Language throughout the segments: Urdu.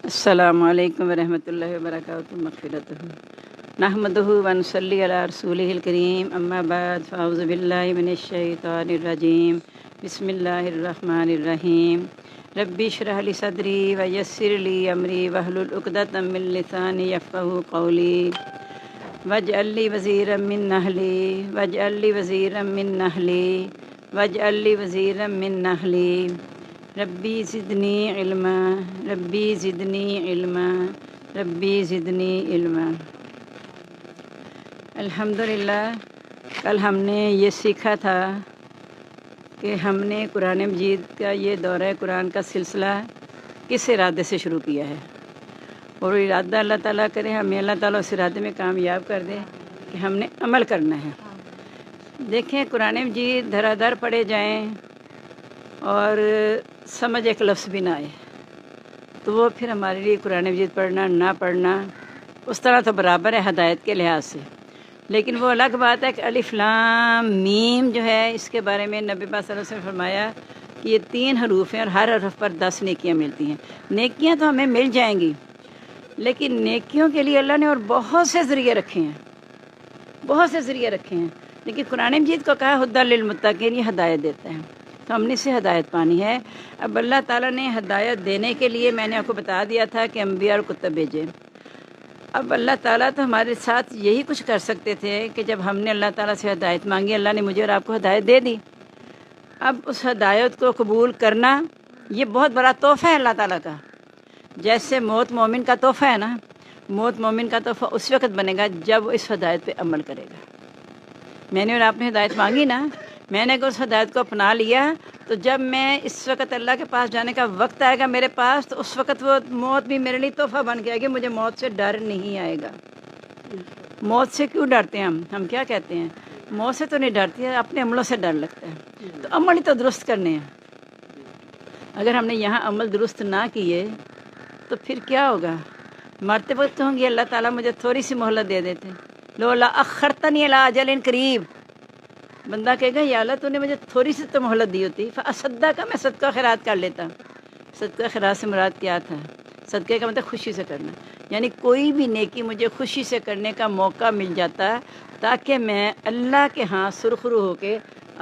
السلام علیکم ورحمۃ اللہ وبرکاتہ مغفرتہ نحمدہ ونصلی علی رسولہ الکریم اما بعد فاعوذ باللہ من الشیطان الرجیم بسم اللہ الرحمن الرحیم ربی اشرح لی صدری ویسر لی امری واحلل عقدۃ من لسانی یفقہوا قولی واجعل لی وزیرا من اہلی واجعل لی وزیرا من اہلی واجعل لی وزیرا من اہلی ربی زدنی علما ربی زدنی علما ربی زدنی علما۔ الحمدللہ کل ہم نے یہ سیکھا تھا کہ ہم نے قرآن مجید کا یہ دورہ قرآن کا سلسلہ کس ارادے سے شروع کیا ہے، اور ارادہ اللہ تعالیٰ کرے ہمیں اللہ تعالیٰ اس ارادے میں کامیاب کر دے کہ ہم نے عمل کرنا ہے۔ دیکھیں قرآن مجید دھرا دھر پڑھے جائیں اور سمجھ ایک لفظ بھی نہ آئے تو وہ پھر ہمارے لیے قرآن مجید پڑھنا نہ پڑھنا اس طرح تو برابر ہے ہدایت کے لحاظ سے، لیکن وہ الگ بات ہے کہ الف لام میم جو ہے اس کے بارے میں نبی پاک صلی اللہ علیہ وسلم نے فرمایا کہ یہ 3 حروف ہیں اور ہر حرف پر 10 نیکیاں ملتی ہیں۔ نیکیاں تو ہمیں مل جائیں گی، لیکن نیکیوں کے لیے اللہ نے اور بہت سے ذریعے رکھے ہیں، بہت سے ذریعے رکھے ہیں، لیکن قرآن مجید کو کہا ہدی للمتقین، یہ ہدایت دیتا ہے، تو ہم نے اسے ہدایت پانی ہے۔ اب اللہ تعالیٰ نے ہدایت دینے کے لیے میں نے آپ کو بتا دیا تھا کہ انبیاء اور کتب بھیجے۔ اب اللہ تعالیٰ تو ہمارے ساتھ یہی کچھ کر سکتے تھے کہ جب ہم نے اللہ تعالیٰ سے ہدایت مانگی، اللہ نے مجھے اور آپ کو ہدایت دے دی۔ اب اس ہدایت کو قبول کرنا یہ بہت بڑا تحفہ ہے اللہ تعالیٰ کا۔ جیسے موت مومن کا تحفہ ہے نا، موت مومن کا تحفہ اس وقت بنے گا جب وہ اس ہدایت پہ عمل کرے گا۔ میں نے اور آپ نے ہدایت مانگی نا، میں نے اگر اس ہدایت کو اپنا لیا تو جب میں اس وقت اللہ کے پاس جانے کا وقت آئے گا میرے پاس، تو اس وقت وہ موت بھی میرے لیے تحفہ بن کے آئے گی، مجھے موت سے ڈر نہیں آئے گا۔ موت سے کیوں ڈرتے ہیں ہم کیا کہتے ہیں؟ موت سے تو نہیں ڈرتی ہے، اپنے عملوں سے ڈر لگتا ہے، تو عمل ہی تو درست کرنے ہیں۔ اگر ہم نے یہاں عمل درست نہ کیے تو پھر کیا ہوگا؟ مرتے وقت ہوں گے اللہ تعالیٰ مجھے تھوڑی سی مہلت دے دیتے، لولا اخرتنی الی اجل قریب، بندہ کہے گا یا اللہ تو نے مجھے تھوڑی سی تو مہلت دی ہوتی، فاصدق میں صدقہ خیرات کر لیتا۔ صدقہ خیرات سے مراد کیا تھا؟ صدقے کا مطلب خوشی سے کرنا، یعنی کوئی بھی نیکی مجھے خوشی سے کرنے کا موقع مل جاتا تاکہ میں اللہ کے ہاں سرخرو ہو کے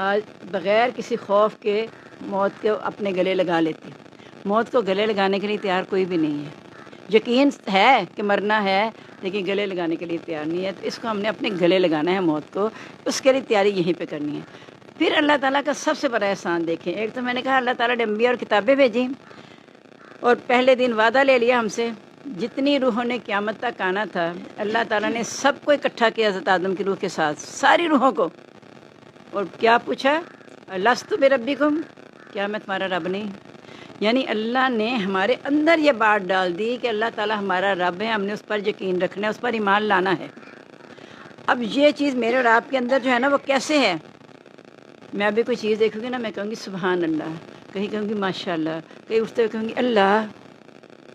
آج بغیر کسی خوف کے موت کو اپنے گلے لگا لیتی۔ موت کو گلے لگانے کے لیے تیار کوئی بھی نہیں ہے، یقین ہے کہ مرنا ہے لیکن گلے لگانے کے لیے تیار نہیں ہے، تو اس کو ہم نے اپنے گلے لگانا ہے موت کو، اس کے لیے تیاری یہیں پہ کرنی ہے۔ پھر اللہ تعالیٰ کا سب سے بڑا احسان دیکھیں، ایک تو میں نے کہا اللہ تعالیٰ نے انبیاء اور کتابیں بھیجی، اور پہلے دن وعدہ لے لیا ہم سے جتنی روحوں نے قیامت تک آنا تھا اللہ تعالیٰ نے سب کو اکٹھا کیا حضرت آدم کی روح کے ساتھ، ساری روحوں کو، اور کیا پوچھا؟ لست بربکم، کیا میں تمہارا رب نہیں؟ یعنی اللہ نے ہمارے اندر یہ بات ڈال دی کہ اللہ تعالیٰ ہمارا رب ہے، ہم نے اس پر یقین رکھنا ہے، اس پر ایمان لانا ہے۔ اب یہ چیز میرے اور آپ کے اندر جو ہے نا وہ کیسے ہے؟ میں ابھی کوئی چیز دیکھوں گی نا، میں کہوں گی سبحان اللہ، کہیں کہوں گی ماشاء اللہ، کہیں اٹھتے ہوئے کہوں گی اللہ،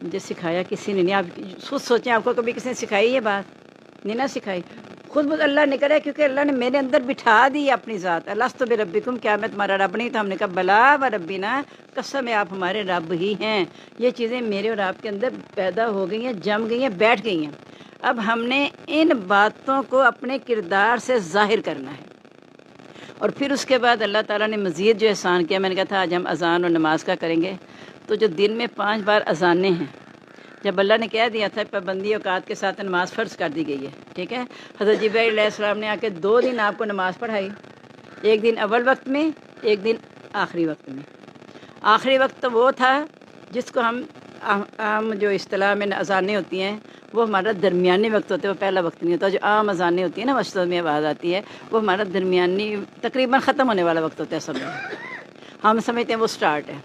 مجھے سکھایا کسی نے نہیں۔ آپ خود سوچیں، آپ کو کبھی کسی نے سکھائی یہ بات؟ نہیں نہ سکھائی، خود بخود اللہ نے کرا، کیونکہ اللہ نے میرے اندر بٹھا دی اپنی ذات۔ لست بربکم، کیا میں تمہارا رب نہیں؟ تو ہم نے کہا بلا و ربنا، قسم ہے آپ ہمارے رب ہی ہیں۔ یہ چیزیں میرے اور آپ کے اندر پیدا ہو گئی ہیں، جم گئی ہیں، بیٹھ گئی ہیں۔ اب ہم نے ان باتوں کو اپنے کردار سے ظاہر کرنا ہے، اور پھر اس کے بعد اللہ تعالیٰ نے مزید جو احسان کیا، میں نے کہا تھا آج ہم اذان اور نماز کا کریں گے، تو جو دن میں 5 بار اذانیں ہیں، جب اللہ نے کہہ دیا تھا پابندی اوقات کے ساتھ نماز فرض کر دی گئی ہے، ٹھیک ہے، حضرت جبرائیل علیہ السلام نے آ کے 2 دن آپ کو نماز پڑھائی، ایک دن اول وقت میں، ایک دن آخری وقت میں۔ آخری وقت تو وہ تھا جس کو ہم عام جو اصطلاح میں اذانیں ہوتی ہیں وہ ہمارا درمیانی وقت ہوتا ہے، وہ پہلا وقت نہیں ہوتا۔ جو عام اذانیں ہوتی ہیں نا مسجد میں آواز آتی ہے، وہ ہمارا درمیانی تقریباً ختم ہونے والا وقت ہوتا ہے، سب ہم سمجھتے ہیں وہ سٹارٹ ہے۔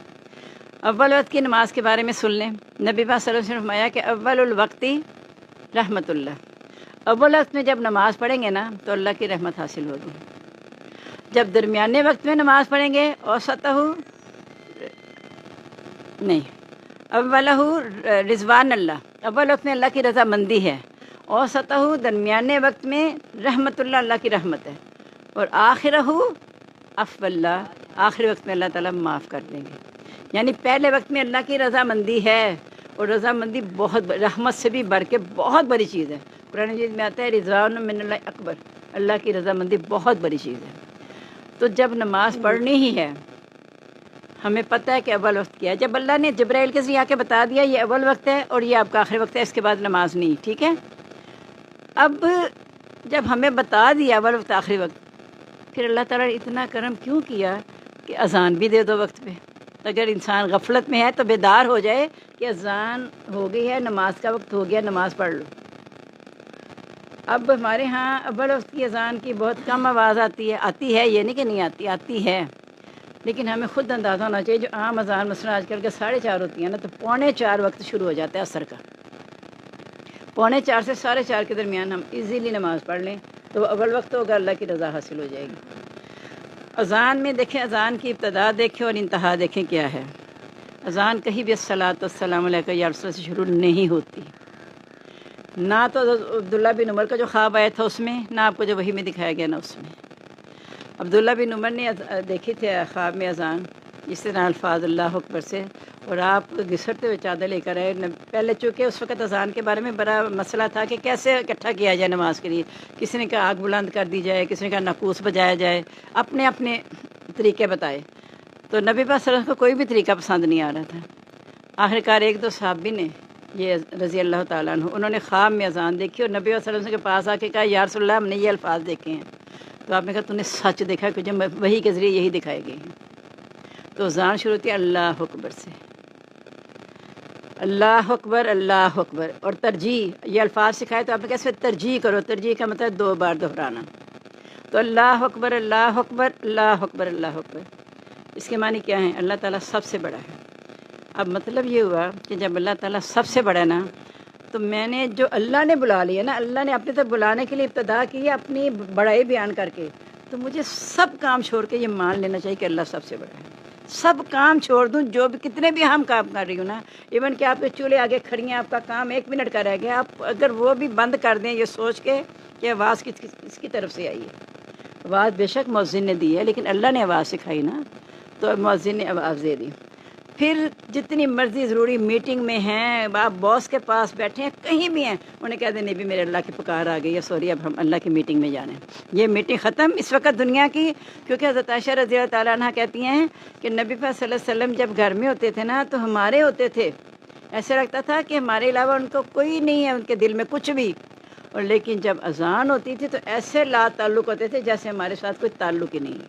اول وقت کی نماز کے بارے میں سن لیں، نبی پاک صلی اللہ علیہ وسلم نے فرمایا کہ اول الوقتی رحمت اللہ، اول وقت میں جب نماز پڑھیں گے نا تو اللہ کی رحمت حاصل ہوگی۔ جب درمیانے وقت میں نماز پڑھیں گے اوسطہ نہیں، اولہ رضوان اللہ، اول وقت میں اللہ کی رضا مندی ہے، اوسطہ درمیانے وقت میں رحمت اللہ، اللہ کی رحمت ہے، اور آخرہ عفو اللہ، آخری وقت میں اللہ تعالیٰ معاف کر دیں گے۔ یعنی پہلے وقت میں اللہ کی رضا مندی ہے، اور رضامندی بہت رحمت سے بھی بڑھ کے بہت بڑی چیز ہے۔ قرآن مجید میں آتا ہے رضوان من اللہ اکبر، اللہ کی رضامندی بہت بڑی چیز ہے۔ تو جب نماز پڑھنی ہی ہے، ہمیں پتہ ہے کہ اول وقت کیا ہے۔ جب اللہ نے جبرائیل کے ذریعے آ کے بتا دیا یہ اول وقت ہے اور یہ آپ کا آخری وقت ہے، اس کے بعد نماز نہیں، ٹھیک ہے۔ اب جب ہمیں بتا دیا اول وقت آخری وقت، پھر اللہ تعالیٰ نے اتنا کرم کیوں کیا کہ اذان بھی دے دو وقت پہ۔ اگر انسان غفلت میں ہے تو بیدار ہو جائے کہ اذان ہو گئی ہے، نماز کا وقت ہو گیا، نماز پڑھ لو۔ اب ہمارے ہاں اول وقت کی اذان کی بہت کم آواز آتی ہے، یہ نہیں کہ نہیں آتی، آتی ہے، لیکن ہمیں خود اندازہ ہونا چاہیے۔ جو عام اذان مثلا آج کل کے 4:30 ہوتی ہے نا، تو 3:45 وقت شروع ہو جاتا ہے عصر کا۔ 3:45 سے 4:30 کے درمیان ہم ایزیلی نماز پڑھ لیں تو وہ اول وقت ہوگا، اللہ کی رضا حاصل ہو جائے گی۔ اذان میں دیکھیں، اذان کی ابتدا دیکھیں اور انتہا دیکھیں کیا ہے۔ اذان کہیں بھی الصلاۃ والسلام علیک یا رسول سے شروع نہیں ہوتی، نہ تو عبداللہ بن عمر کا جو خواب آیا تھا اس میں، نہ آپ کو جو وحی میں دکھایا گیا نا اس میں۔ عبداللہ بن عمر نے دیکھی تھے خواب میں اذان جس طرح الفاظ اللہ اکبر سے، اور آپ گھسٹتے ہوئے چادر لے کر آئے۔ پہلے چونکہ اس وقت اذان کے بارے میں بڑا مسئلہ تھا کہ کیسے اکٹھا کیا جائے نماز کے لیے، کسی نے کہا آگ بلند کر دی جائے، کسی نے کہا ناقوس بجایا جائے، اپنے اپنے طریقے بتائے۔ تو نبی پاک صلی اللہ علیہ وسلم کو کوئی بھی طریقہ پسند نہیں آ رہا تھا۔ آخرکار ایک دو صحابی نے، یہ رضی اللہ تعالیٰ عنہ، انہوں نے خواب میں اذان دیکھی اور نبی صلی اللہ علیہ وسلم کے پاس آ کے کہا یا رسول اللہ ہم نے یہ الفاظ دیکھے ہیں۔ تو آپ نے کہا تو نے سچ دیکھا کہ جب وحی کے ذریعے یہی دکھائے گئے ہیں۔ تو اذان شروع ہوتی ہے اللہ اکبر سے، اللہ اکبر اللہ اکبر، اور ترجیح یہ الفاظ سکھائے تو آپ نے کیسے ترجیح کرو، ترجیح کا مطلب 2 بار دہرانا۔ تو اللہ اکبر اللہ اکبر اللہ اکبر اللہ اکبر، اس کے معنی کیا ہیں؟ اللہ تعالیٰ سب سے بڑا ہے۔ اب مطلب یہ ہوا کہ جب اللہ تعالیٰ سب سے بڑا ہے نا، تو میں نے جو اللہ نے بلا لیا نا، اللہ نے اپنے تک بلانے کے لیے ابتدا کی ہے اپنی بڑائی بیان کر کے، تو مجھے سب کام چھوڑ کے یہ مان لینا چاہیے کہ اللہ سب سے بڑا ہے۔ سب کام چھوڑ دوں، جو بھی کتنے بھی ہم کام کر رہی ہوں نا، ایون کہ آپ کے چولہے آگے کھڑی ہیں، آپ کا کام 1 منٹ کا رہ گیا، آپ اگر وہ بھی بند کر دیں یہ سوچ کے کہ آواز کس کی طرف سے آئی ہے۔ آواز بے شک مؤذن نے دی ہے، لیکن اللہ نے آواز سکھائی نا، تو مؤذن نے آواز دے دی۔ پھر جتنی مرضی ضروری میٹنگ میں ہیں، آپ باس کے پاس بیٹھے ہیں، کہیں بھی ہیں، انہیں کہہ دیں نہیں بھی میرے اللہ کی پکار آ گئی ہے، سوری اب ہم اللہ کی میٹنگ میں جانا ہے۔ یہ میٹنگ ختم اس وقت دنیا کی، کیونکہ حضرت عائشہ رضی اللہ تعالیٰ عنہ کہتی ہیں کہ نبی پاک صلی اللہ علیہ وسلم جب گھر میں ہوتے تھے نا، تو ہمارے ہوتے تھے، ایسے لگتا تھا کہ ہمارے علاوہ ان کو کوئی نہیں ہے، ان کے دل میں کچھ بھی، اور لیکن جب اذان ہوتی تھی تو ایسے لا تعلق ہوتے تھے جیسے ہمارے ساتھ کوئی تعلق ہی نہیں ہے،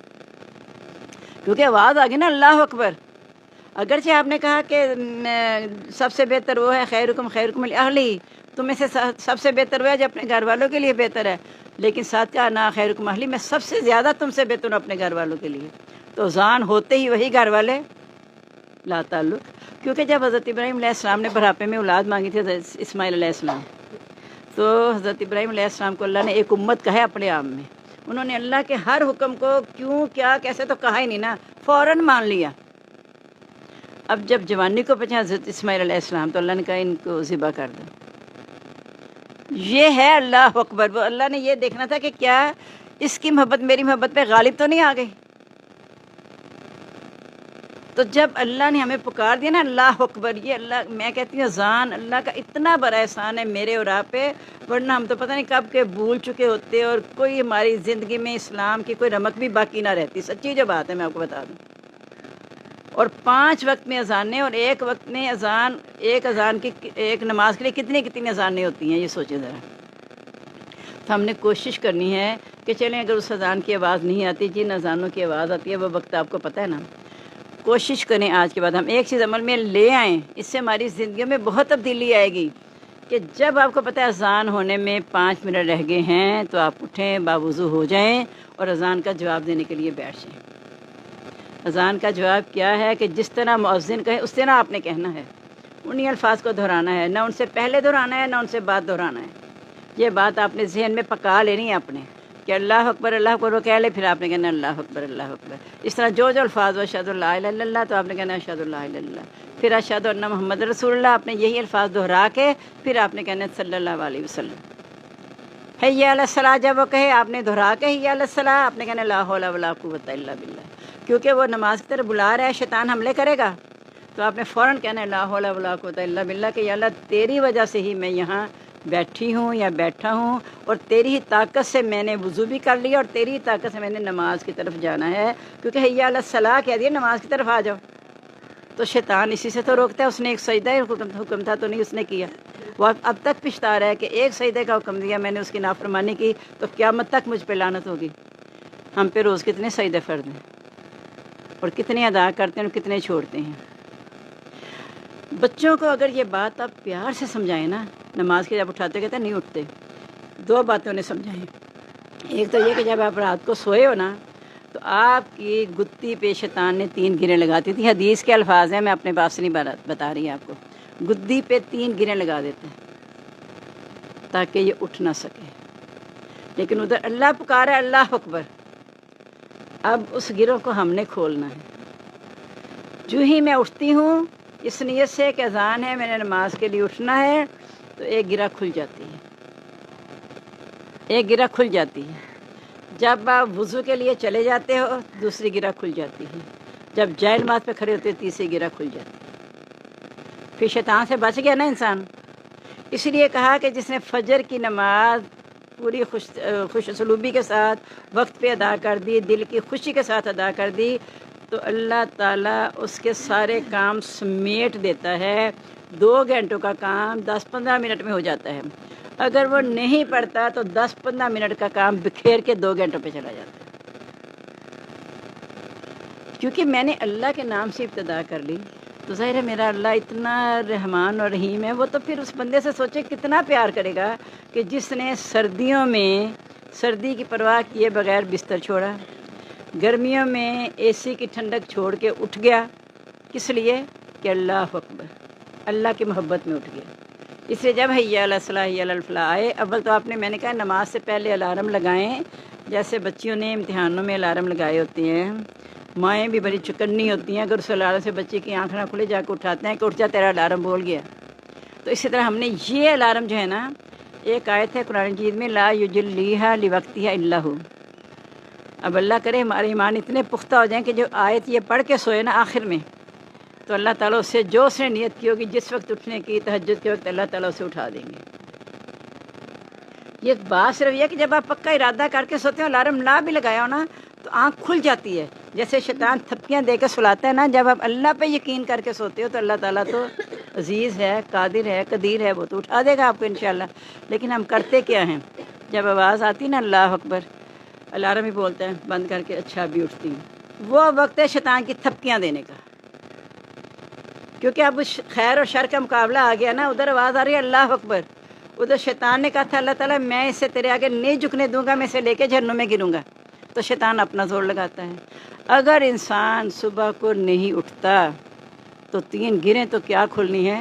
کیونکہ آواز آ گئی نا اللہ اکبر۔ اگرچہ آپ نے کہا کہ سب سے بہتر وہ ہے خیرکم خیرکم لاہلی، تم میں سے سب سے بہتر وہ ہے جو اپنے گھر والوں کے لیے بہتر ہے، لیکن ساتھ کہا نا خیرکم اہلی، میں سب سے زیادہ تم سے بہتر ہوں اپنے گھر والوں کے لیے۔ تو اذان ہوتے ہی وہی گھر والے لا تعلق، کیونکہ جب حضرت ابراہیم علیہ السلام نے بڑھاپے میں اولاد مانگی تھی حضرت اسماعیل علیہ السلام، تو حضرت ابراہیم علیہ السلام کو اللہ نے ایک امت کہا ہے اپنے آپ میں، انہوں نے اللہ کے ہر حکم کو کیوں کیا کیسے تو کہا ہی نہیں نا، فوراً مان لیا۔ اب جب جوانی کو پہنچا حضرت اسماعیل علیہ السلام، تو اللہ نے کہا ان کو ذبح کر دو۔ یہ ہے اللہ اکبر، وہ اللہ نے یہ دیکھنا تھا کہ کیا اس کی محبت میری محبت پہ غالب تو نہیں آ گئی۔ تو جب اللہ نے ہمیں پکار دیا نا اللہ اکبر، یہ اللہ، میں کہتی ہوں اذان اللہ کا اتنا بڑا احسان ہے میرے اور آپ پہ، ورنہ ہم تو پتہ نہیں کب کے بھول چکے ہوتے، اور کوئی ہماری زندگی میں اسلام کی کوئی رمق بھی باقی نہ رہتی، سچی جو بات ہے میں آپ کو بتا دوں۔ اور 5 وقت میں اذانیں، اور ایک وقت میں اذان، ایک اذان کی ایک نماز کے لیے کتنی اذانیں ہوتی ہیں، یہ سوچیں ذرا۔ تو ہم نے کوشش کرنی ہے کہ چلیں اگر اس اذان کی آواز نہیں آتی، جن اذانوں کی آواز آتی ہے وہ وقت آپ کو پتہ ہے نا، کوشش کریں آج کے بعد ہم ایک چیز عمل میں لے آئیں، اس سے ہماری زندگیوں میں بہت تبدیلی آئے گی کہ جب آپ کو پتہ ہے اذان ہونے میں 5 منٹ رہ گئے ہیں، تو آپ اٹھیں، باوضو ہو جائیں اور اذان کا جواب دینے کے لیے بیٹھ جائیں۔ اذان کا جواب کیا ہے کہ جس طرح مؤذن کہے اس طرح آپ نے کہنا ہے، انہی الفاظ کو دہرانا ہے، نہ ان سے پہلے دہرانا ہے نہ ان سے بعد دہرانا ہے۔ یہ بات آپ نے ذہن میں پکا لینی ہے اپنے کہ اللہ اکبر وہ کہہ لے، پھر آپ نے کہنا اللہ اکبر۔ اس طرح جو الفاظ ہو، اشہد لا الہ الا اللہ، تو آپ نے کہنا اشہد لا الہ الا اللہ، پھر اشہد ان محمد رسول اللہ، آپ نے یہی الفاظ دہرا کے پھر آپ نے کہنا صلی اللہ علیہ وسلم۔ حی علی الصلاۃ جب وہ کہے آپ نے دہرا کے حی علی الصلاۃ، آپ نے کہنا لا حول ولا قوۃ الا باللہ، کیونکہ وہ نماز کی طرف بلا رہا ہے، شیطان حملے کرے گا، تو آپ نے فوراً کہنا ہے لا حول ولا قوت الا باللہ کہ یا اللہ تیری وجہ سے ہی میں یہاں بیٹھی ہوں یا بیٹھا ہوں، اور تیری ہی طاقت سے میں نے وضو بھی کر لیا، اور تیری ہی طاقت سے میں نے نماز کی طرف جانا ہے، کیونکہ حی علی الصلاۃ کہہ دیا نماز کی طرف آ جاؤ۔ تو شیطان اسی سے تو روکتا ہے، اس نے ایک سجدہ حکم تھا تو نہیں اس نے کیا، وہ اب تک پچھتا رہا ہے کہ ایک سجدے کا حکم دیا میں نے، اس کی نافرمانی کی تو قیامت تک مجھ پہ لعنت ہوگی۔ ہم پہ روز کتنے سجدے فرض ہیں اور کتنے ادا کرتے ہیں اور کتنے چھوڑتے ہیں۔ بچوں کو اگر یہ بات آپ پیار سے سمجھائیں نا، نماز کے جب اٹھاتے کہتے ہیں نہیں اٹھتے، دو باتیں انہیں سمجھائیں۔ ایک تو یہ کہ جب آپ رات کو سوئے ہو نا تو آپ کی گتی پہ شیطان نے 3 گریں لگاتی تھی، حدیث کے الفاظ ہیں، میں اپنے پاس سے نہیں بتا رہی آپ کو، گدی پہ 3 گریں لگا دیتے ہیں تاکہ یہ اٹھ نہ سکے، لیکن ادھر اللہ پکارا ہے اللہ اکبر، اب اس گروں کو ہم نے کھولنا ہے۔ جو ہی میں اٹھتی ہوں اس نیت سے کہ اذان ہے میں نے نماز کے لیے اٹھنا ہے، تو ایک گرہ کھل جاتی ہے، ایک گرہ کھل جاتی ہے۔ جب آپ وضو کے لیے چلے جاتے ہو دوسری گرہ کھل جاتی ہے، جب جائے نماز پہ کھڑے ہوتے تیسری گرہ کھل جاتی ہے۔ پھر شیطان سے بچ گیا نا انسان۔ اس لیے کہا کہ جس نے فجر کی نماز پوری خوش اسلوبی کے ساتھ وقت پہ ادا کر دی، دل کی خوشی کے ساتھ ادا کر دی، تو اللہ تعالیٰ اس کے سارے کام سمیٹ دیتا ہے، 2 گھنٹوں کا کام 10-15 منٹ میں ہو جاتا ہے۔ اگر وہ نہیں پڑھتا تو 10-15 منٹ کا کام بکھیر کے 2 گھنٹوں پہ چلا جاتا ہے۔ کیونکہ میں نے اللہ کے نام سے ابتدا کر لی تو ظاہر ہے میرا اللہ اتنا رحمان اور رحیم ہے، وہ تو پھر اس بندے سے سوچے کتنا پیار کرے گا کہ جس نے سردیوں میں سردی کی پرواہ کیے بغیر بستر چھوڑا، گرمیوں میں اے سی کی ٹھنڈک چھوڑ کے اٹھ گیا، کس لیے کہ اللہ اکبر، اللہ کی محبت میں اٹھ گیا۔ اس لیے جب حی علی الصلاۃ حی علی الفلاح آئے، اول تو آپ نے میں نے کہا نماز سے پہلے الارم لگائیں، جیسے بچیوں نے امتحانوں میں الارم لگائے ہوتے ہیں، مائیں بھی بڑی چکنی ہوتی ہیں، اگر اس الارم سے بچے کی آنکھ نہ کھلے جا کے اٹھاتے ہیں کہ اٹھ جا تیرا الارم بول گیا۔ تو اسی طرح ہم نے یہ الارم جو ہے نا، ایک آیت ہے قرآن مجید میں لا یجلیھا لوقتھا الا ھو، اب اللہ کرے ہمارے ایمان اتنے پختہ ہو جائیں کہ جو آیت یہ پڑھ کے سوئے نا آخر میں، تو اللہ تعالیٰ اس سے جو اس نے نیت کی ہوگی جس وقت اٹھنے کی، تہجد کے وقت، اللہ تعالیٰ اسے اٹھا دیں گے۔ یہ بات صرف یہ کہ جب آپ پکا ارادہ کر کے سوتے ہو، الارم نہ بھی لگایا ہو نا تو آنکھ کھل جاتی ہے، جیسے شیطان تھپکیاں دے کے سلاتا ہے نا، جب آپ اللہ پہ یقین کر کے سوتے ہو تو اللہ تعالیٰ تو عزیز ہے، قادر ہے، قدیر ہے، وہ تو اٹھا دے گا آپ کو انشاءاللہ۔ لیکن ہم کرتے کیا ہیں، جب آواز آتی نا اللہ اکبر، الارم ہی بولتا ہے بند کر کے اچھا بھی اٹھتی ہوں، وہ وقت ہے شیطان کی تھپکیاں دینے کا، کیونکہ اب خیر اور شر کا مقابلہ آ گیا نا، ادھر آواز آ رہی ہے اللہ اکبر، ادھر شیطان نے کہا تھا اللہ تعالیٰ میں اسے تیرے آگے نہیں جھکنے دوں گا، میں اسے لے کے جہنم میں گروں گا، تو شیطان اپنا زور لگاتا ہے۔ اگر انسان صبح کو نہیں اٹھتا تو 3 گریں تو کیا کھلنی ہے،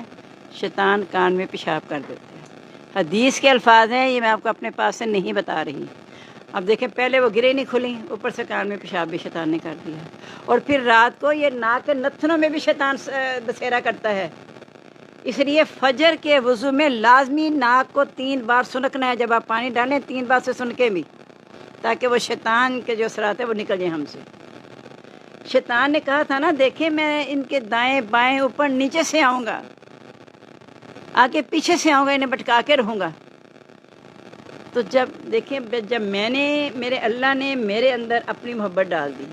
شیطان کان میں پیشاب کر دیتا ہے۔ حدیث کے الفاظ ہیں، یہ میں آپ کو اپنے پاس سے نہیں بتا رہی۔ اب دیکھیں پہلے وہ گریں نہیں کھلیں، اوپر سے کان میں پیشاب بھی شیطان نے کر دیا، اور پھر رات کو یہ ناک کے نتھنوں میں بھی شیطان بسیرا کرتا ہے۔ اس لیے فجر کے وضو میں لازمی ناک کو 3 بار سنکنا ہے، جب آپ پانی ڈالیں 3 بار سے سنکیں بھی، تاکہ وہ شیطان کے جو اثرات ہیں وہ نکل جائیں ہم سے۔ شیطان نے کہا تھا نا دیکھیں میں ان کے دائیں بائیں اوپر نیچے سے آؤں گا، آگے پیچھے سے آؤں گا، انہیں بٹکا کے رہوں گا۔ تو جب دیکھیں جب میرے اللہ نے میرے اندر اپنی محبت ڈال دی،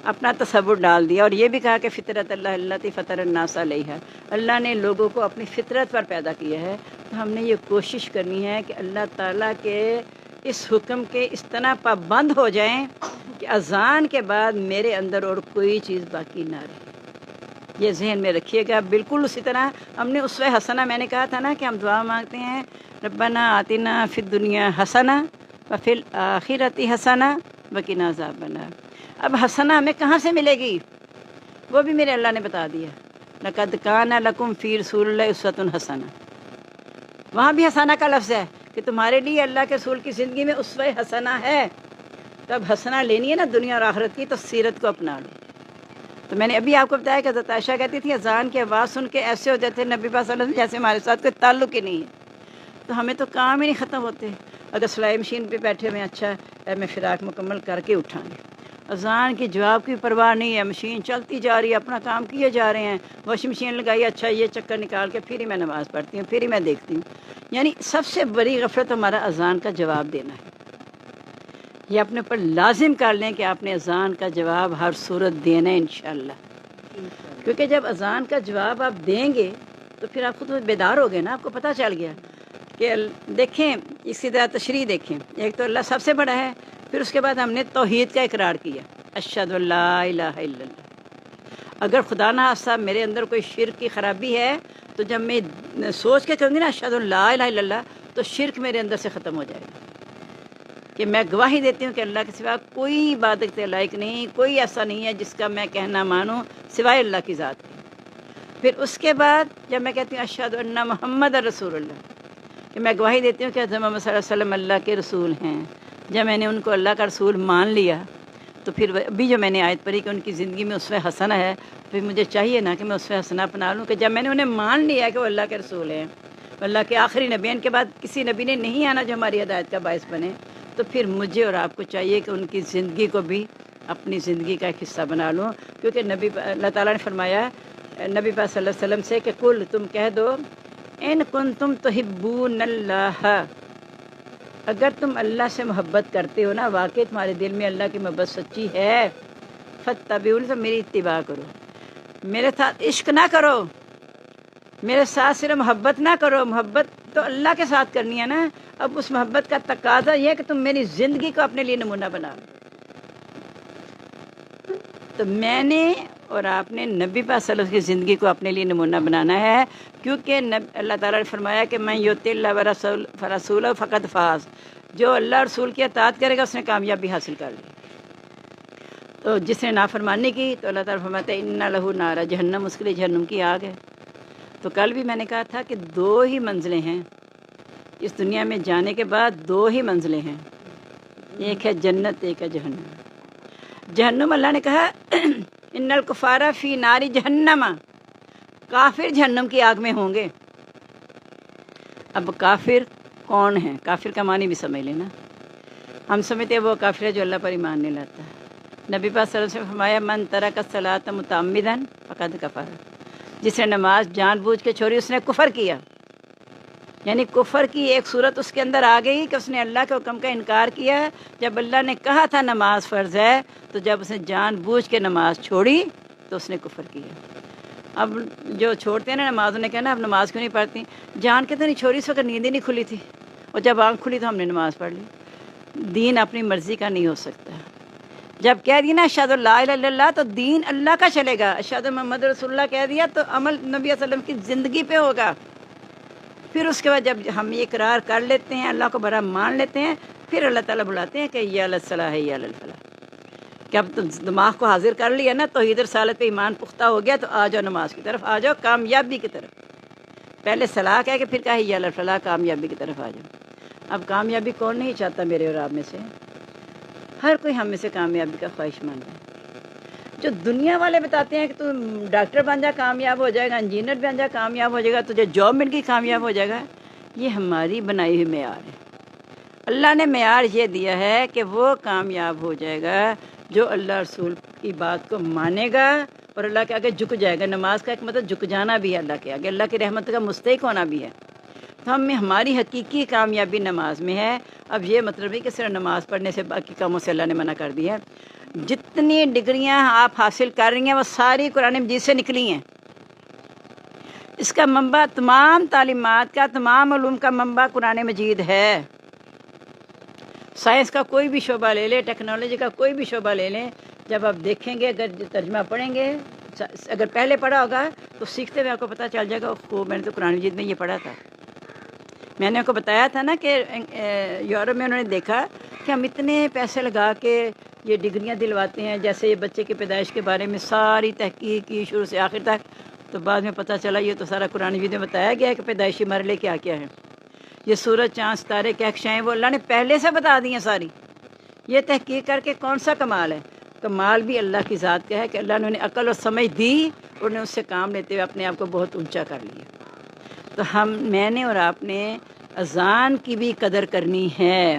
اپنا تصور ڈال دیا، اور یہ بھی کہا کہ فطرت اللہ التی فطر الناس علیہا، اللہ نے لوگوں کو اپنی فطرت پر پیدا کیا ہے، تو ہم نے یہ کوشش کرنی ہے کہ اللہ تعالیٰ کے اس حکم کے اس طرح پابند ہو جائیں کہ اذان کے بعد میرے اندر اور کوئی چیز باقی نہ رہے۔ یہ ذہن میں رکھیے گا۔ بالکل اسی طرح ہم نے اسوہ حسنہ، میں نے کہا تھا نا کہ ہم دعا مانگتے ہیں ربنا آتنا فی الدنیا حسنہ وفی الآخرۃ حسنہ وقنا عذاب النار۔ اب حسنہ ہمیں کہاں سے ملے گی، وہ بھی میرے اللہ نے بتا دیا، لقد کان لکم فی رسول اللہ اسوۃ حسنہ، وہاں بھی حسنہ کا لفظ ہے کہ تمہارے لیے اللہ کے رسول کی زندگی میں اسوہ حسنہ ہے۔ تو اب حسنہ لینی ہے نا دنیا اور آخرت کی، تو سیرت کو اپنا لو۔ تو میں نے ابھی آپ کو بتایا کہ حضرت عائشہ کہتی تھی اذان کی آواز سن کے ایسے ہو جاتے نبی پاک صلی اللہ علیہ وسلم جیسے ہمارے ساتھ کوئی تعلق ہی نہیں ہے۔ تو ہمیں تو کام ہی نہیں ختم ہوتے۔ اگر سلائی مشین پہ بیٹھے ہوئے اچھا میں فراق مکمل کر کے اٹھاں گے، اذان کی جواب کی پرواہ نہیں ہے، مشین چلتی جا رہی ہے، اپنا کام کیے جا رہے ہیں، واشنگ مشین لگائی، اچھا یہ چکر نکال کے پھر ہی میں نماز پڑھتی ہوں، پھر ہی میں دیکھتی ہوں۔ یعنی سب سے بڑی غفلت ہمارا اذان کا جواب دینا ہے۔ یہ اپنے اوپر لازم کر لیں کہ آپ نے اذان کا جواب ہر صورت دینا ہے انشاءاللہ، کیونکہ جب اذان کا جواب آپ دیں گے تو پھر آپ خود بیدار ہو گئے نا، آپ کو پتہ چل گیا کہ دیکھیں اسی طرح تشریح دیکھیں، ایک تو اللہ سب سے بڑا ہے، پھر اس کے بعد ہم نے توحید کا اقرار کیا، اشہد ان لا الہ الا اللہ۔ اگر خدا نہ خواستہ میرے اندر کوئی شرک کی خرابی ہے تو جب میں سوچ کے کہوں گی نا اشہد ان لا الہ الا اللہ، تو شرک میرے اندر سے ختم ہو جائے گا کہ میں گواہی دیتی ہوں کہ اللہ کے سوا کوئی عبادت کے لائق نہیں، کوئی ایسا نہیں ہے جس کا میں کہنا مانوں سوائے اللہ کی ذات کی۔ پھر اس کے بعد جب میں کہتی ہوں اشہد ان محمد رسول اللہ، کہ میں گواہی دیتی ہوں کہ حضرت محمد صلی اللہ علیہ وسلم اللہ کے رسول ہیں، جب میں نے ان کو اللہ کا رسول مان لیا تو پھر ابھی جو میں نے آیت پڑھی کہ ان کی زندگی میں اسوہ حسنہ ہے، پھر مجھے چاہیے نا کہ میں اسوہ حسنہ اپنا لوں، کہ جب میں نے انہیں مان لیا کہ وہ اللہ کے رسول ہیں، اللہ کے آخری نبی ہیں، ان کے بعد کسی نبی نے نہیں آنا جو ہماری ہدایت کا باعث بنے، تو پھر مجھے اور آپ کو چاہیے کہ ان کی زندگی کو بھی اپنی زندگی کا ایک حصہ بنا لوں، کیونکہ اللہ تعالیٰ نے فرمایا نبی پاک صلی اللہ علیہ وسلم سے کہ کل تم کہہ دو ان کنتم تحبون اللہ، اگر تم اللہ سے محبت کرتے ہو نا، واقعی تمہارے دل میں اللہ کی محبت سچی ہے، فاتبعونی، تو میری اتباع کرو، میرے ساتھ عشق نہ کرو، میرے ساتھ صرف محبت نہ کرو، محبت تو اللہ کے ساتھ کرنی ہے نا، اب اس محبت کا تقاضا یہ ہے کہ تم میری زندگی کو اپنے لیے نمونہ بناؤ۔ تو میں نے اور آپ نے نبی پاک صلی اللہ علیہ وسلم کی زندگی کو اپنے لیے نمونہ بنانا ہے، کیونکہ اللہ تعالیٰ نے فرمایا کہ من یطع اللہ ورسولہ فقد فاز، جو اللہ رسول کی اطاعت کرے گا اس نے کامیابی حاصل کر لی۔ تو جس نے نافرمانی کی تو اللہ تعالیٰ فرماتا ہے ان لہ نار جہنم، اس کے لیے جہنم کی آگ ہے۔ تو کل بھی میں نے کہا تھا کہ دو ہی منزلیں ہیں اس دنیا میں جانے کے بعد، دو ہی منزلیں ہیں، ایک ہے جنت، ایک ہے جہنم۔ جہنم اللہ نے کہا ان الکفار فی نار جہنم، کافر جہنم کی آگ میں ہوں گے۔ اب کافر کون ہیں؟ کافر کا معنی بھی سمجھ لینا، ہم سمجھتے ہیں وہ کافر ہے جو اللہ پر ایمان نہیں لاتا۔ نبی پاک صلی اللہ علیہ وسلم فرمایا من ترک الصلاۃ متعمدا فقد کفر، جس نے نماز جان بوجھ کے چھوڑی اس نے کفر کیا۔ یعنی کفر کی ایک صورت اس کے اندر آ گئی کہ اس نے اللہ کے حکم کا انکار کیا، جب اللہ نے کہا تھا نماز فرض ہے، تو جب اس نے جان بوجھ کے نماز چھوڑی تو اس نے کفر کیا۔ اب جو چھوڑتے ہیں نا نماز، انہیں کہنا اب نماز کیوں نہیں پڑھتی، جان کے تو نہیں چھوڑی، اس وقت نیند ہی نہیں کھلی تھی، اور جب آنکھ کھلی تو ہم نے نماز پڑھ لی۔ دین اپنی مرضی کا نہیں ہو سکتا۔ جب کہہ دیا نا اشہد ان لا الہ الا اللہ، تو دین اللہ کا چلے گا۔ اشہد محمد رسول اللہ کہہ دیا تو عمل نبی صلی اللہ علیہ وسلم کی زندگی پہ ہوگا۔ پھر اس کے بعد جب ہم یہ اقرار کر لیتے ہیں، اللہ کو بڑا مان لیتے ہیں، پھر اللہ تعالیٰ بلاتے ہیں کہ یا الصلاح یا الفلاح، کہ اب تم دماغ کو حاضر کر لیا نا، توحید رسالت پہ ایمان پختہ ہو گیا، تو آ جاؤ نماز کی طرف، آ جاؤ کامیابی کی طرف۔ پہلے صلاح کہہ کے پھر کہا یا الفلاح، کامیابی کی طرف آ جاؤ۔ اب کامیابی کون نہیں چاہتا میرے اور آپ میں سے؟ ہر کوئی ہم میں سے کامیابی کا خواہش مند ہے۔ جو دنیا والے بتاتے ہیں کہ تو ڈاکٹر بن جا کامیاب ہو جائے گا، انجینئر بن جا کامیاب ہو جائے گا، تجھے جاب مل گئی کامیاب ہو جائے گا، یہ ہماری بنائی ہوئی معیار ہے۔ اللہ نے معیار یہ دیا ہے کہ وہ کامیاب ہو جائے گا جو اللہ رسول کی بات کو مانے گا اور اللہ کے آگے جھک جائے گا۔ نماز کا ایک مطلب جھک جانا بھی ہے اللہ کے آگے، اللہ کی رحمت کا مستحق ہونا بھی ہے۔ تو ہماری حقیقی کامیابی نماز میں ہے۔ اب یہ مطلب ہے کہ صرف نماز پڑھنے سے باقی کاموں سے اللہ نے منع کر دیا ہے۔ جتنی ڈگریاں آپ حاصل کر رہی ہیں وہ ساری قرآن مجید سے نکلی ہیں۔ اس کا منبع، تمام تعلیمات کا، تمام علوم کا منبع قرآن مجید ہے۔ سائنس کا کوئی بھی شعبہ لے لیں، ٹیکنالوجی کا کوئی بھی شعبہ لے لیں، جب آپ دیکھیں گے، اگر ترجمہ پڑھیں گے، اگر پہلے پڑھا ہوگا تو سیکھتے ہوئے آپ کو پتہ چل جائے گا خوب میں نے تو قرآن مجید میں یہ پڑھا تھا۔ میں نے آپ کو بتایا تھا نا کہ یورپ میں انہوں نے دیکھا کہ ہم اتنے پیسے لگا کے یہ ڈگریاں دلواتے ہیں، جیسے یہ بچے کی پیدائش کے بارے میں ساری تحقیق کی شروع سے آخر تک، تو بعد میں پتہ چلا یہ تو سارا قرآن مجید میں بتایا گیا ہے کہ پیدائشی مرحلے کیا کیا ہیں۔ یہ سورج، چاند، ستارے کیا ہیں وہ اللہ نے پہلے سے بتا دی ہیں ساری۔ یہ تحقیق کر کے کون سا کمال ہے؟ کمال بھی اللہ کی ذات کا ہے کہ اللہ نے انہیں عقل اور سمجھ دی اور انہیں اس سے کام لیتے ہوئے اپنے آپ کو بہت اونچا کر لیا۔ تو میں نے اور آپ نے اذان کی بھی قدر کرنی ہے،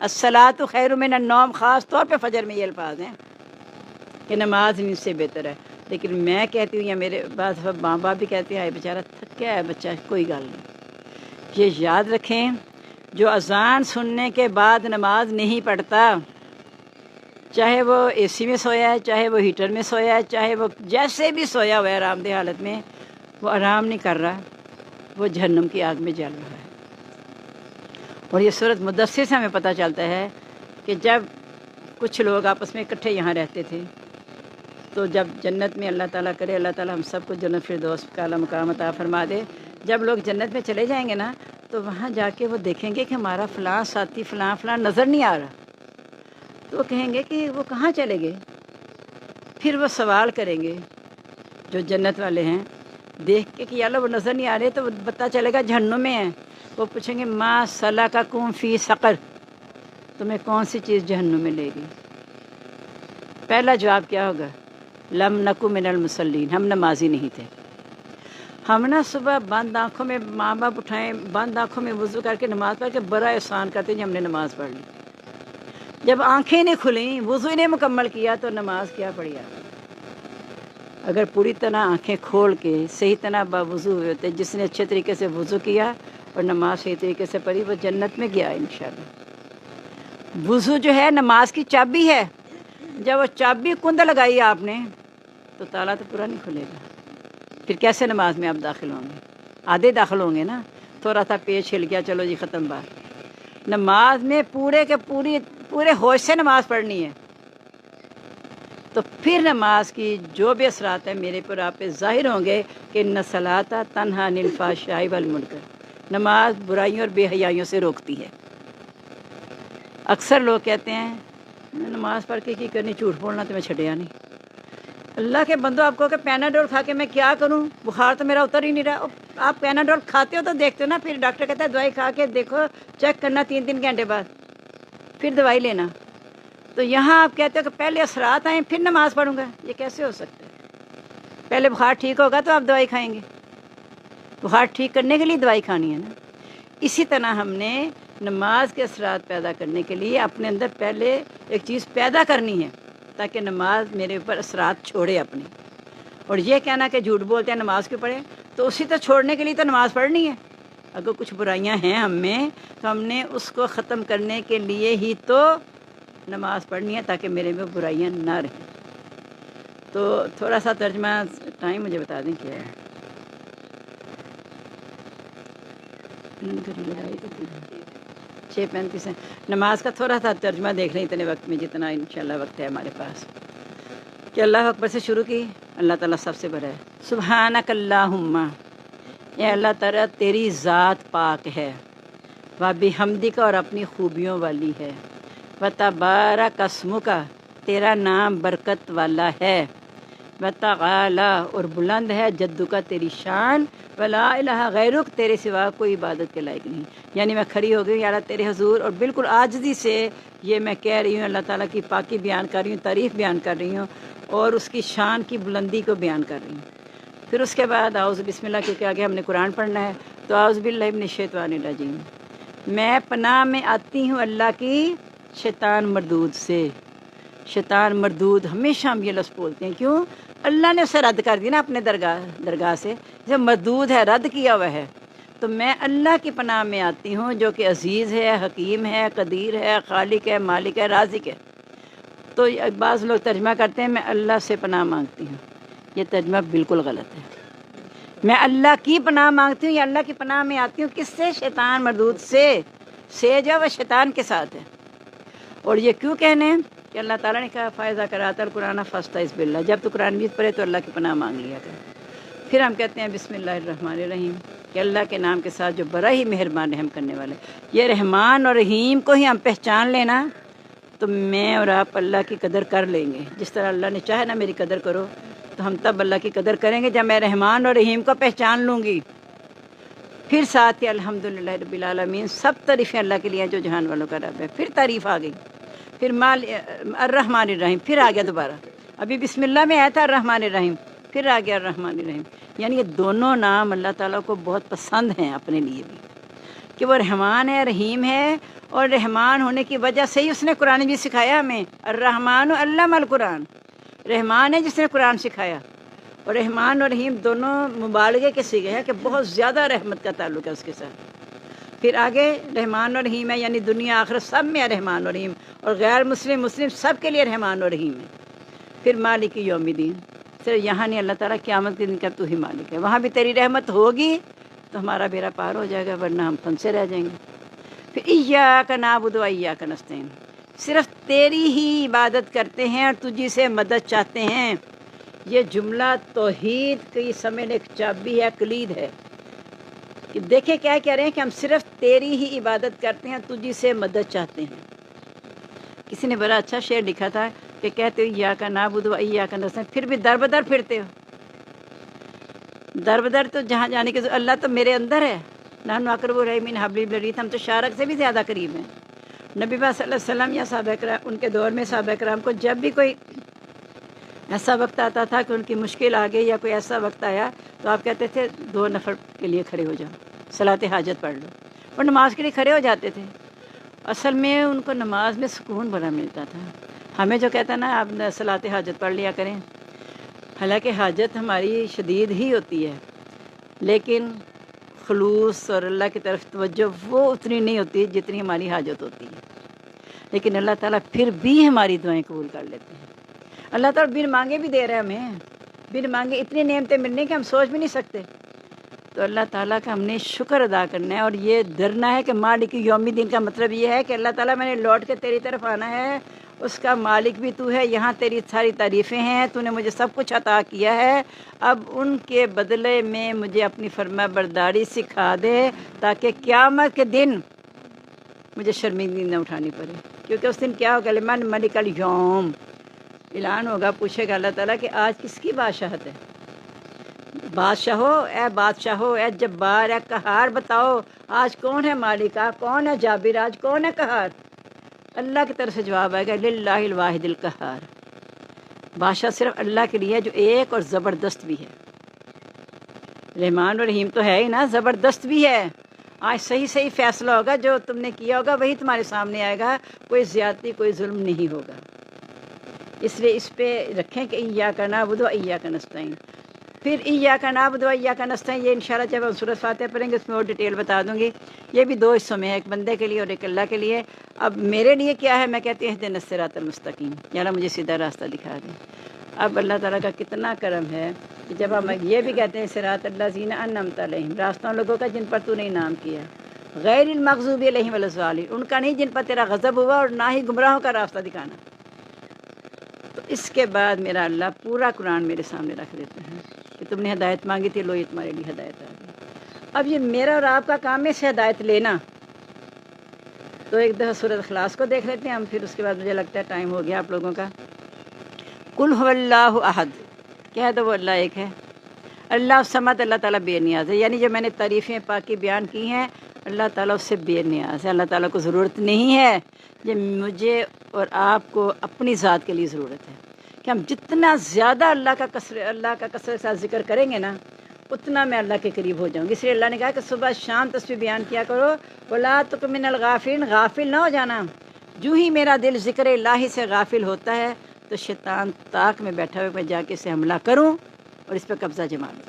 الصلاۃ خیر من النوم، خاص طور پہ فجر میں یہ الفاظ ہیں کہ نماز نیند سے بہتر ہے۔ لیکن میں کہتی ہوں یا میرے بعض ماں باپ بھی کہتے ہیں بیچارہ تھکا ہے بچہ، کوئی گل نہیں، یہ یاد رکھیں جو اذان سننے کے بعد نماز نہیں پڑھتا، چاہے وہ اے سی میں سویا ہے، چاہے وہ ہیٹر میں سویا ہے، چاہے وہ جیسے بھی سویا ہوا ہے آرام دہ حالت میں، وہ آرام نہیں کر رہا، وہ جہنم کی آگ میں جل رہا ہے۔ اور یہ سورۃ مدثر سے ہمیں پتہ چلتا ہے کہ جب کچھ لوگ آپس میں اکٹھے یہاں رہتے تھے، تو جب جنت میں اللہ تعالیٰ کرے اللہ تعالیٰ ہم سب کو جنت فردوس کا اعلیٰ مقام عطا فرما دے، جب لوگ جنت میں چلے جائیں گے نا تو وہاں جا کے وہ دیکھیں گے کہ ہمارا فلاں ساتھی فلاں فلاں نظر نہیں آ رہا، تو وہ کہیں گے کہ وہ کہاں چلے گئے؟ پھر وہ سوال کریں گے جو جنت والے ہیں دیکھ کے کہ یا اللہ وہ نظر نہیں آ رہے، تو پتہ چلے گا جہنم میں ہیں۔ وہ پوچھیں گے ما سلککم فی سقر، تمہیں کون سی چیز جہنم میں لے گئی؟ پہلا جواب کیا ہوگا؟ لم نکو من المصلین، ہم نمازی نہیں تھے۔ ہم نا صبح بند آنکھوں میں ماں باپ اٹھائیں، بند آنکھوں میں وضو کر کے نماز پڑھ کے بڑا احسان کرتے ہیں ہم نے نماز پڑھ لی، جب آنکھیں نہیں کھلیں وضو ہی نہیں مکمل کیا تو نماز کیا پڑھی آپ؟ اگر پوری طرح آنکھیں کھول کے صحیح طرح باوضو ہوئے ہوتے، جس نے اچھے طریقے سے وضو کیا اور نماز صحیح طریقے سے پڑھی وہ جنت میں گیا انشاءاللہ۔ وضو جو ہے نماز کی چابی ہے، جب وہ چابی کند لگائی آپ نے تو تالا تو پورا نہیں کھلے گا، پھر کیسے نماز میں آپ داخل ہوں گے؟ آدھے داخل ہوں گے نا، تھوڑا سا پیچ ہل گیا چلو جی ختم بات۔ نماز میں پورے ہوش سے نماز پڑھنی ہے، تو پھر نماز کی جو بھی اثرات ہیں میرے پر آپ پہ ظاہر ہوں گے کہ ان الصلاۃ تنہی عن الفحشاء والمنکر، نماز برائیوں اور بے حیائیوں سے روکتی ہے۔ اکثر لوگ کہتے ہیں میں نماز پڑھ کے کی کرنی، جھوٹ بولنا تو میں چھڈیا نہیں۔ اللہ کے بندو، آپ کو کہ پیناڈول کھا کے میں کیا کروں، بخار تو میرا اتر ہی نہیں رہا۔ آپ پیناڈول کھاتے ہو تو دیکھتے ہو نا، پھر ڈاکٹر کہتا ہے دوائی کھا کے دیکھو، چیک کرنا 3 گھنٹے بعد، پھر دوائی لینا۔ تو یہاں آپ کہتے ہو کہ پہلے اثرات آئیں پھر نماز پڑھوں گا، یہ کیسے ہو سکتا ہے؟ پہلے بخار ٹھیک ہوگا تو آپ دوائی کھائیں گے، بخار ٹھیک کرنے کے لیے دوائی کھانی ہے نا۔ اسی طرح ہم نے نماز کے اثرات پیدا کرنے کے لیے اپنے اندر پہلے ایک چیز پیدا کرنی ہے تاکہ نماز میرے اوپر اثرات چھوڑے اپنے۔ اور یہ کہنا کہ جھوٹ بولتے ہیں نماز کیوں پڑھیں، تو اسی طرح چھوڑنے کے لیے تو نماز پڑھنی ہے۔ اگر کچھ برائیاں ہیں ہم میں تو ہم نے اس کو ختم کرنے کے لیے ہی تو نماز پڑھنی ہے تاکہ میرے میں برائیاں نہ رہیں۔ تو تھوڑا سا ترجمہ، ٹائم مجھے بتا دیں کیا ہے؟ 6:35 ہے۔ نماز کا تھوڑا سا ترجمہ دیکھ لیں اتنے وقت میں، جتنا انشاءاللہ وقت ہے ہمارے پاس، کہ اللہ اکبر سے شروع کی، اللہ تعالیٰ سب سے بڑا ہے۔ سبحانک اللہم، اے اللہ تعالیٰ تیری ذات پاک ہے، و بحمدک اور اپنی خوبیوں والی ہے، و تبارک اسمک تیرا نام برکت والا ہے، و تعالی اور بلند ہے جدک تیری شان، ولا الہ غیرک تیرے سوا کوئی عبادت کے لائق نہیں۔ یعنی میں کھڑی ہو گئی یا اللہ تیرے حضور اور بالکل عاجزی سے یہ میں کہہ رہی ہوں، اللہ تعالیٰ کی پاکی بیان کر رہی ہوں، تعریف بیان کر رہی ہوں اور اس کی شان کی بلندی کو بیان کر رہی ہوں۔ پھر اس کے بعد اعوذ بسم اللہ، کیونکہ آگے ہم نے قرآن پڑھنا ہے، تو اعوذ باللہ من الشیطان الرجیم، میں پناہ میں آتی ہوں اللہ کی شیطان مردود سے۔ شیطان مردود ہمیشہ ہم یہ لفظ بولتے ہیں، کیوں؟ اللہ نے اسے رد کر دی نا اپنے درگاہ سے، جب مردود ہے، رد کیا ہوا ہے، تو میں اللہ کی پناہ میں آتی ہوں جو کہ عزیز ہے، حکیم ہے، قدیر ہے، خالق ہے، مالک ہے، رازق ہے۔ تو بعض لوگ ترجمہ کرتے ہیں میں اللہ سے پناہ مانگتی ہوں، یہ ترجمہ بالکل غلط ہے۔ میں اللہ کی پناہ مانگتی ہوں یا اللہ کی پناہ میں آتی ہوں، کس سے؟ شیطان مردود سے جو وہ شیطان کے ساتھ ہے۔ اور یہ کیوں کہنے کہ اللہ تعالیٰ نے کہا فائزہ کراتا القرآن فاستعذ باللہ، جب تو قرآن مجید پڑھے تو اللہ کی پناہ مانگ لیا کر۔ پھر ہم کہتے ہیں بسم اللہ الرحمن الرحیم، کہ اللہ کے نام کے ساتھ جو بڑا ہی مہربان رحم کرنے والے۔ یہ رحمان اور رحیم کو ہی ہم پہچان لینا تو میں اور آپ اللہ کی قدر کر لیں گے، جس طرح اللہ نے چاہے نا میری قدر کرو، تو ہم تب اللہ کی قدر کریں گے جب میں رحمان اور رحیم کو پہچان لوں گی۔ پھر ساتھ ہی الحمدللہ رب العالمین، سب تعریفیں اللہ کے لیے جو جہان والوں کا رب ہے۔ پھر تعریف آ گئی، پھر الرحمن الرحیم، پھر آ گیا دوبارہ، ابھی بسم اللہ میں آیا تھا الرحمن الرحیم، پھر آ گیا الرحمن الرحیم۔ یعنی یہ دونوں نام اللہ تعالیٰ کو بہت پسند ہیں اپنے لیے بھی، کہ وہ رحمان ہے، رحیم ہے، اور رحمان ہونے کی وجہ سے ہی اس نے قرآن بھی سکھایا ہمیں. الرحمن علم القرآن، رحمان ہے جس نے قرآن سکھایا. اور رحمان اور رحیم دونوں مبالغے کے صیغے ہیں کہ بہت زیادہ رحمت کا تعلق ہے اس کے ساتھ. پھر آگے رحمان اور رحیم ہے، یعنی دنیا آخرت سب میں ہے رحمان اور رحیم، اور غیر مسلم مسلم سب کے لیے رحمان اور رحیم ہے. پھر مالک یوم الدین، صرف یہاں نہیں، اللہ تعالیٰ قیامت کے دن کا تو ہی مالک ہے، وہاں بھی تیری رحمت ہوگی تو ہمارا بیڑا پار ہو جائے گا، ورنہ ہم پھنسے رہ جائیں گے. پھر ایاک نعبد و ایاک نستعین، صرف تیری ہی عبادت کرتے ہیں اور تجھی سے مدد چاہتے ہیں. یہ جملہ توحید کی سمجھنے ایک چابی ہے، کلید ہے. کہ دیکھیں کیا کہہ رہے ہیں کہ ہم صرف تیری ہی عبادت کرتے ہیں، تجھی سے مدد چاہتے ہیں. کسی نے بڑا اچھا شعر لکھا تھا کہ کہتے ہو ایاک نعبد و ایاک نستعین، پھر بھی در بدر پھرتے ہو. در بدر تو جہاں جانے کے اللہ تو میرے اندر ہے. نحن اقرب الیہ من حبل الورید، ہم تو شارک سے بھی زیادہ قریب ہیں. نبی پاک صلی اللہ علیہ وسلم یا صحابہ کرام، ان کے دور میں صحابہ کرام کو جب بھی کوئی ایسا وقت آتا تھا کہ ان کی مشکل آ گئی یا کوئی ایسا وقت آیا تو آپ کہتے تھے 2 نفر کے لیے کھڑے ہو جاؤ، صلاۃ حاجت پڑھ لو، اور نماز کے لیے کھڑے ہو جاتے تھے. اصل میں ان کو نماز میں سکون بڑا ملتا تھا. ہمیں جو کہتا نا آپ صلاۃ حاجت پڑھ لیا کریں، حالانکہ حاجت ہماری شدید ہی ہوتی ہے، لیکن خلوص اور اللہ کی طرف توجہ وہ اتنی نہیں ہوتی جتنی ہماری حاجت ہوتی ہے. لیکن اللہ تعالیٰ پھر بھی ہماری دعائیں قبول کر لیتے ہیں. اللہ تعالیٰ بن مانگے بھی دے رہے ہیں ہمیں، بن مانگے اتنی نعمتیں ملنے کہ ہم سوچ بھی نہیں سکتے. تو اللہ تعالیٰ کا ہم نے شکر ادا کرنا ہے، اور یہ ڈرنا ہے کہ مالک یوم الدین کا مطلب یہ ہے کہ اللہ تعالیٰ میں نے لوٹ کے تیری طرف آنا ہے، اس کا مالک بھی تو ہے، یہاں تیری ساری تعریفیں ہیں، تو نے مجھے سب کچھ عطا کیا ہے، اب ان کے بدلے میں مجھے اپنی فرما برداری سکھا دے تاکہ قیامت کے دن مجھے شرمندگی نہ اٹھانی پڑے. کیونکہ اس دن کیا ہوگا، لمن ملک الیوم، اعلان ہوگا، پوچھے گا اللہ تعالیٰ کہ آج کس کی بادشاہت ہے. بادشاہو اے جبار اے قہار، بتاؤ آج کون ہے مالک، کون ہے جابر، آج کون ہے قہار. اللہ کی طرف سے جواب آئے گا للہ الواحد القہار، بادشاہ صرف اللہ کے لیے جو ایک اور زبردست بھی ہے. رحمان اور رحیم تو ہے ہی نا، زبردست بھی ہے. آج صحیح فیصلہ ہوگا، جو تم نے کیا ہوگا وہی تمہارے سامنے آئے گا، کوئی زیادتی کوئی ظلم نہیں ہوگا. اس لیے اس پہ رکھیں کہ ایاک نعبد و ایاک نستعین. پھر ایاک نعبد و ایاک نستعین، یہ انشاءاللہ جب ہم سورۃ فاتحہ پڑھیں گے اس میں اور ڈیٹیل بتا دوں گی. یہ بھی 2 حصوں میں ہے، ایک بندے کے لیے اور ایک اللہ کے لیے. اب میرے لیے کیا ہے، میں کہتی ہوں اہدنا الصراط المستقیم، یا اللہ مجھے سیدھا راستہ دکھا دیں. اب اللہ تعالیٰ کا کتنا کرم ہے کہ جب ہم یہ بھی کہتے ہیں صراط الذین انعمت علیہم، راستوں لوگوں کا جن پر تو نے انعام کیا، غیر المغضوب علیہم ولا الضالین، ان کا نہیں جن پر تیرا غضب ہوا، اور نہ ہی گمراہوں کا راستہ دکھانا. تو اس کے بعد میرا اللہ پورا قرآن میرے سامنے رکھ دیتے ہیں کہ تم نے ہدایت مانگی تھی، لو یہ تمہارے لیے ہدایت آ گئی. اب یہ میرا اور آپ کا کام ہے سے ہدایت لینا. تو ایک دفعہ سورۃ اخلاص کو دیکھ لیتے ہیں ہم، پھر اس کے بعد مجھے لگتا ہے ٹائم ہو گیا آپ لوگوں کا. قل هو اللہ احد، کہہ دو وہ اللہ ایک ہے. اللہ الصمد، اللہ تعالیٰ بے نیاز ہے. یعنی جو میں نے تعریفیں پاکی بیان کی ہیں، اللہ تعالیٰ اس سے بے نیاز ہے. اللہ تعالیٰ کو ضرورت نہیں ہے، یہ مجھے اور آپ کو اپنی ذات کے لیے ضرورت ہے کہ ہم جتنا زیادہ اللہ کا کثرت کے ساتھ ذکر کریں گے نا، اتنا میں اللہ کے قریب ہو جاؤں گی. اس لیے اللہ نے کہا کہ صبح شام تسبیح بیان کیا کرو، ولا تکن من الغافلین، غافل نہ ہو جانا. جو ہی میرا دل ذکر الہی سے غافل ہوتا ہے تو شیطان طاق میں بیٹھا ہوئے میں جا کے اسے حملہ کروں اور اس پہ قبضہ جما لوں.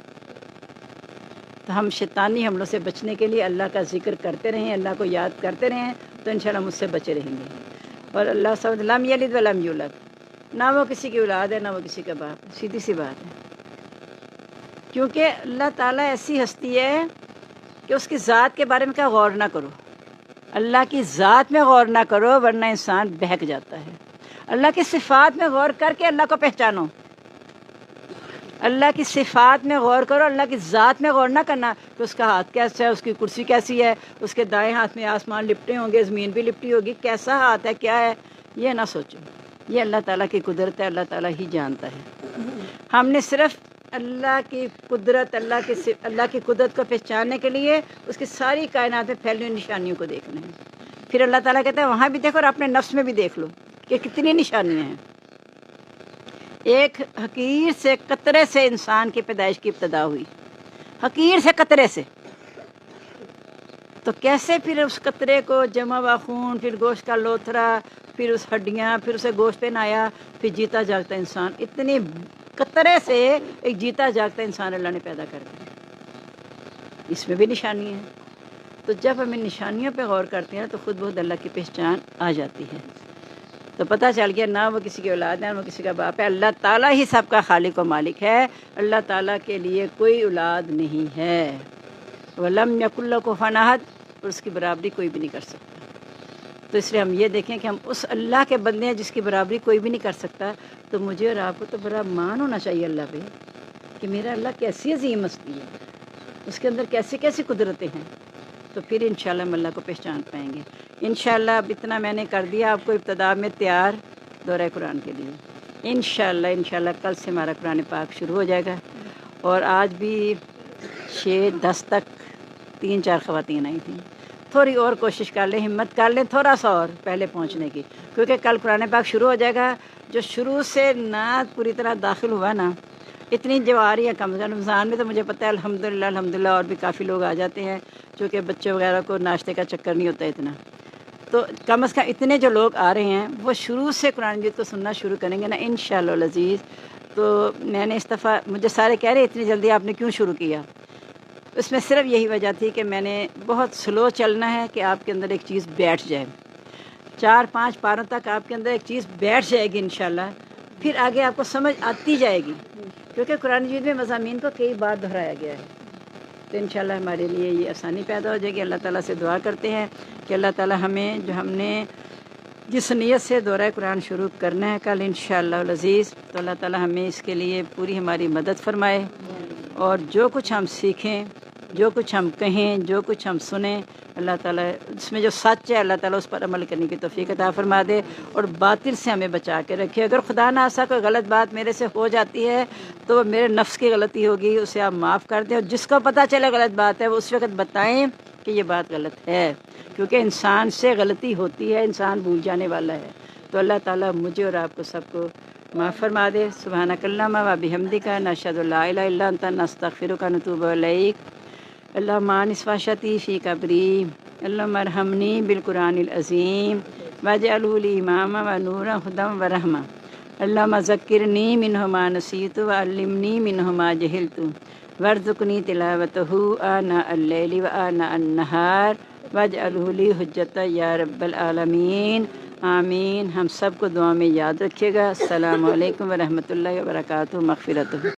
تو ہم شیطانی حملوں سے بچنے کے لیے اللہ کا ذکر کرتے رہیں، اللہ کو یاد کرتے رہیں، تو انشاءاللہ مجھ سے بچے رہیں گے. اور اللہ سب لم یلد ولم یولد، نہ وہ کسی کی اولاد ہے نہ وہ کسی کا باپ ہے، سیدھی سی بات ہے. کیونکہ اللہ تعالیٰ ایسی ہستی ہے کہ اس کی ذات کے بارے میں کیا غور نہ کرو، اللہ کی ذات میں غور نہ کرو ورنہ انسان بہک جاتا ہے. اللہ کی صفات میں غور کر کے اللہ کو پہچانو. اللہ کی صفات میں غور کرو، اللہ کی ذات میں غور نہ کرنا کہ اس کا ہاتھ کیسا ہے، اس کی کرسی کیسی ہے، اس کے دائیں ہاتھ میں آسمان لپٹے ہوں گے، زمین بھی لپٹی ہوگی، کیسا ہاتھ ہے، کیا ہے، یہ نہ سوچو. یہ اللہ تعالیٰ کی قدرت ہے، اللہ تعالیٰ ہی جانتا ہے. ہم نے صرف اللہ کی قدرت، اللہ کی قدرت کو پہچاننے کے لیے اس کی ساری کائنات میں پھیلی ہوئی نشانیوں کو دیکھنا ہے. پھر اللہ تعالیٰ کہتا ہے وہاں بھی دیکھو اور اپنے نفس میں بھی دیکھ لو کہ کتنی نشانیاں ہیں. ایک حقیر سے قطرے سے انسان کی پیدائش کی ابتدا ہوئی، حقیر سے قطرے سے. تو کیسے پھر اس قطرے کو جمع ہوا خون، پھر گوشت کا لوتھڑا، پھر اس ہڈیاں، پھر اسے گوشت پہ نایا، پھر جیتا جاگتا انسان، اتنی قطرے سے ایک جیتا جاگتا انسان اللہ نے پیدا کر دیا۔ اس میں بھی نشانی ہے۔ تو جب ہم ان نشانیوں پہ غور کرتے ہیں تو خود بخود اللہ کی پہچان آ جاتی ہے۔ تو پتہ چل گیا نہ وہ کسی کی اولاد ہے، نہ وہ کسی کا باپ ہے، اللہ تعالیٰ ہی سب کا خالق و مالک ہے۔ اللہ تعالیٰ کے لیے کوئی اولاد نہیں ہے۔ وَلَمْ يَكُنْ لَهُ كُفُوًا أَحَدٌ، اور اس کی برابری کوئی بھی نہیں کر سکتا۔ تو اس لیے ہم یہ دیکھیں کہ ہم اس اللہ کے بندے ہیں جس کی برابری کوئی بھی نہیں کر سکتا، تو مجھے اور آپ کو تو بڑا مان ہونا چاہیے اللہ پہ کہ میرا اللہ کیسی عظیم ہستی ہے، اس کے اندر کیسی کیسی قدرتیں ہیں۔ تو پھر انشاءاللہ ہم اللہ کو پہچان پائیں گے۔ انشاءاللہ اب اتنا میں نے کر دیا آپ کو ابتدا میں تیار دورہ قرآن کے لیے۔ انشاءاللہ کل سے ہمارا قرآن پاک شروع ہو جائے گا، اور آج بھی 6-10 تک 3-4 خواتین آئی تھیں۔ تھوڑی اور کوشش کر لیں، ہمت کر لیں تھوڑا سا اور پہلے پہنچنے کی، کیونکہ کل قرآن پاک شروع ہو جائے گا۔ جو شروع سے نہ پوری طرح داخل ہوا نا، اتنی جو آ رہی ہے کم از کم رمضان میں تو مجھے پتہ ہے الحمدللہ اور بھی کافی لوگ آ جاتے ہیں، چونکہ بچے وغیرہ کو ناشتے کا چکر نہیں ہوتا اتنا، تو کم از کم اتنے جو لوگ آ رہے ہیں وہ شروع سے قرآن مجید کو سننا شروع کریں گے نا انشاءاللہ العزیز۔ تو میں نے اس دفعہ، مجھے سارے کہہ رہے اتنی جلدی آپ نے کیوں شروع کیا؟ اس میں صرف یہی وجہ تھی کہ میں نے بہت سلو چلنا ہے کہ آپ کے اندر ایک چیز بیٹھ جائے، 4-5 پاروں تک آپ کے اندر ایک چیز بیٹھ جائے گی انشاءاللہ، پھر آگے آپ کو سمجھ آتی جائے گی، کیونکہ قرآن مجید میں مضامین کو کئی بار دہرایا گیا ہے۔ تو انشاءاللہ ہمارے لیے یہ آسانی پیدا ہو جائے گی۔ اللہ تعالیٰ سے دعا کرتے ہیں کہ اللہ تعالیٰ ہمیں، جو ہم نے جس نیت سے دورہ قرآن شروع کرنا ہے کل انشاءاللہ العزیز، تو اللہ تعالیٰ ہمیں اس کے لیے پوری ہماری مدد فرمائے، اور جو کچھ ہم سیکھیں، جو کچھ ہم کہیں، جو کچھ ہم سنیں، اللہ تعالیٰ اس میں جو سچ ہے اللہ تعالیٰ اس پر عمل کرنے کی توفیق عطا فرما دے، اور باطل سے ہمیں بچا کے رکھے۔ اگر خدا نہ خواستہ کوئی غلط بات میرے سے ہو جاتی ہے تو وہ میرے نفس کی غلطی ہوگی، اسے آپ معاف کر دیں، اور جس کو پتہ چلے غلط بات ہے وہ اس وقت بتائیں کہ یہ بات غلط ہے، کیونکہ انسان سے غلطی ہوتی ہے، انسان بھول جانے والا ہے۔ تو اللہ تعالیٰ مجھے اور آپ کو سب کو معاف فرما دے۔ سبحانک اللہم و بحمدک، نشہد ان لا الہ الا انت، نستغفرک و نتوب الیک۔ اللہم انس وحشتی فی قبری، اللہم ارحمنی بالقرآن العظیم واجعلہ لی اماما و نورا ہدی و رحمہ۔ اللہم ذکرنی منہ ما نسیت وعلمنی منہ ما جہلت وارزقنی تلاوتہ آناء اللیل و آناء النہار واجعلہ لی حجۃ یا رب العالمین، آمین۔ ہم سب کو دعا میں یاد رکھیے گا۔ السلام علیکم ورحمۃ اللہ وبرکاتہ، مغفرتہ۔